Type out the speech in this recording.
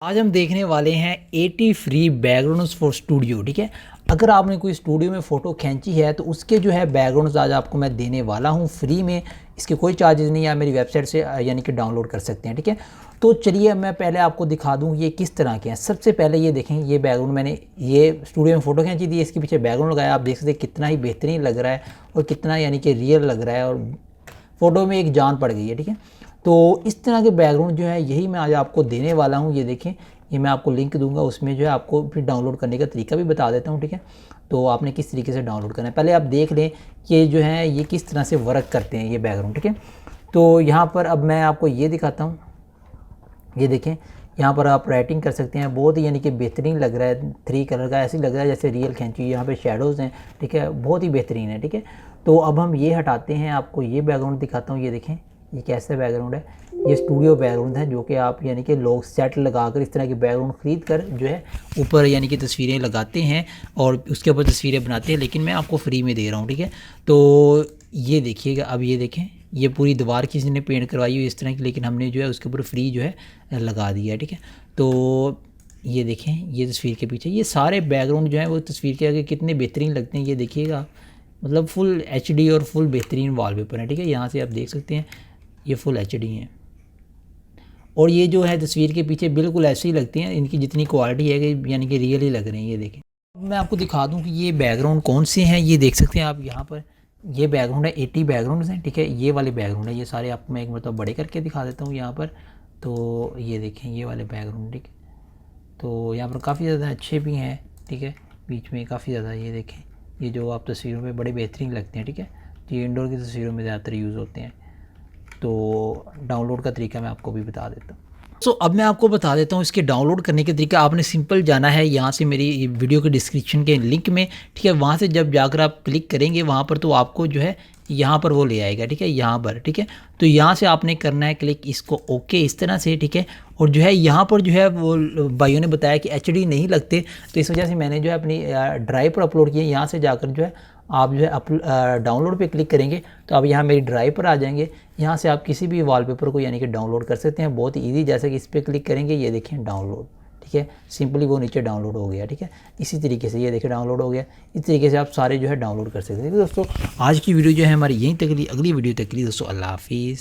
आज हम देखने वाले हैं 80 फ्री बैकग्राउंड्स फॉर स्टूडियो। ठीक है, अगर आपने कोई स्टूडियो में फ़ोटो खींची है तो उसके जो है बैकग्राउंड्स आज आपको मैं देने वाला हूं फ्री में। इसके कोई चार्जेस नहीं है, आप मेरी वेबसाइट से यानी कि डाउनलोड कर सकते हैं। ठीक है, तो चलिए मैं पहले आपको दिखा दूं ये किस तरह के हैं। सबसे पहले ये देखें, ये बैकग्राउंड मैंने ये स्टूडियो में फ़ोटो खींची थी, इसके पीछे बैकग्राउंड लगाया। आप देख सकते हैं कितना ही बेहतरीन लग रहा है और कितना यानी कि रियल लग रहा है और फ़ोटो में एक जान पड़ गई है। ठीक है, तो इस तरह के बैकग्राउंड जो है यही मैं आज आपको देने वाला हूँ। ये देखें, ये मैं आपको लिंक दूंगा, उसमें जो है आपको फिर डाउनलोड करने का तरीका भी बता देता हूँ। ठीक है, तो आपने किस तरीके से डाउनलोड करना है पहले आप देख लें कि जो है ये किस तरह से वर्क करते हैं ये बैकग्राउंड। ठीक है, तो यहाँ पर अब मैं आपको ये दिखाता हूँ। ये देखें, यहाँ पर आप राइटिंग कर सकते हैं, बहुत ही यानी कि बेहतरीन लग रहा है। 3 कलर का ऐसे लग रहा है जैसे रियल खींची हुई। यहाँ पे शेडोज़ हैं। ठीक है, बहुत ही बेहतरीन है। ठीक है, तो अब हम ये हटाते हैं, आपको ये बैकग्राउंड दिखाता हूँ। ये देखें, ये कैसा बैकग्राउंड है। ये स्टूडियो बैकग्राउंड है जो कि आप यानी कि लोग सेट लगाकर इस तरह के बैकग्राउंड ख़रीद कर जो है ऊपर यानी कि तस्वीरें लगाते हैं और उसके ऊपर तस्वीरें बनाते हैं, लेकिन मैं आपको फ्री में दे रहा हूँ। ठीक है, तो ये देखिएगा, अब ये देखें, ये पूरी दीवार किसी ने पेंट करवाई हुई इस तरह की, लेकिन हमने जो है उसके ऊपर फ्री जो है लगा दिया है। ठीक है, तो ये देखें, ये तस्वीर के पीछे ये सारे बैकग्राउंड जो है वो तस्वीर के आगे कितने बेहतरीन लगते हैं। ये देखिएगा, मतलब फुल एचडी और फुल बेहतरीन वॉलपेपर है। ठीक है, यहाँ से आप देख सकते हैं ये फुल एचडी हैं और ये जो है तस्वीर के पीछे बिल्कुल ऐसे ही लगती हैं, इनकी जितनी क्वालिटी है कि यानी कि रियल ही लग रहे हैं। ये देखें, अब मैं आपको दिखा दूं कि ये बैकग्राउंड कौन से हैं। ये देख सकते हैं आप यहाँ पर, ये बैकग्राउंड है 80 बैकग्राउंड्स हैं। ठीक है, ये वाले बैकग्राउंड है, ये सारे आपको मैं एक मतलब बड़े करके दिखा देता हूँ यहाँ पर। तो ये देखें, ये वाले बैकग्राउंड। ठीक है, तो यहाँ पर काफ़ी ज़्यादा अच्छे भी हैं। ठीक है, बीच में काफ़ी ज़्यादा ये देखें, ये जो आप तस्वीरों में बड़े बेहतरीन लगते हैं। ठीक है, ये इंडोर की तस्वीरों में ज़्यादातर यूज़ होते हैं। तो डाउनलोड का तरीका मैं आपको भी बता देता हूँ। अब मैं आपको बता देता हूँ इसके डाउनलोड करने के तरीका। आपने सिंपल जाना है यहाँ से मेरी वीडियो के डिस्क्रिप्शन के लिंक में। ठीक है, वहाँ से जब जाकर आप क्लिक करेंगे वहाँ पर तो आपको जो है यहाँ पर वो ले आएगा। ठीक है, यहाँ पर। ठीक है, तो यहाँ से आपने करना है क्लिक इसको ओके इस तरह से। ठीक है, और जो है यहाँ पर जो है वो भाइयों ने बताया कि एचडी नहीं लगते, तो इस वजह से मैंने जो है अपनी ड्राइव पर अपलोड किया। यहाँ से जाकर जो है आप जो है डाउनलोड पे क्लिक करेंगे तो आप यहाँ मेरी ड्राइव पर आ जाएंगे। यहाँ से आप किसी भी वॉलपेपर को यानी कि डाउनलोड कर सकते हैं, बहुत ही ईजी। जैसे कि इस पर क्लिक करेंगे, ये देखें डाउनलोड। ठीक है, सिंपली वो नीचे डाउनलोड हो गया। ठीक है, इसी तरीके से ये देखिए डाउनलोड हो गया। इस तरीके से आप सारे जो है डाउनलोड कर सकते हैं। दोस्तों आज की वीडियो जो है हमारी यहीं तक, अगली वीडियो तक के लिए दोस्तों अल्लाह हाफिज़।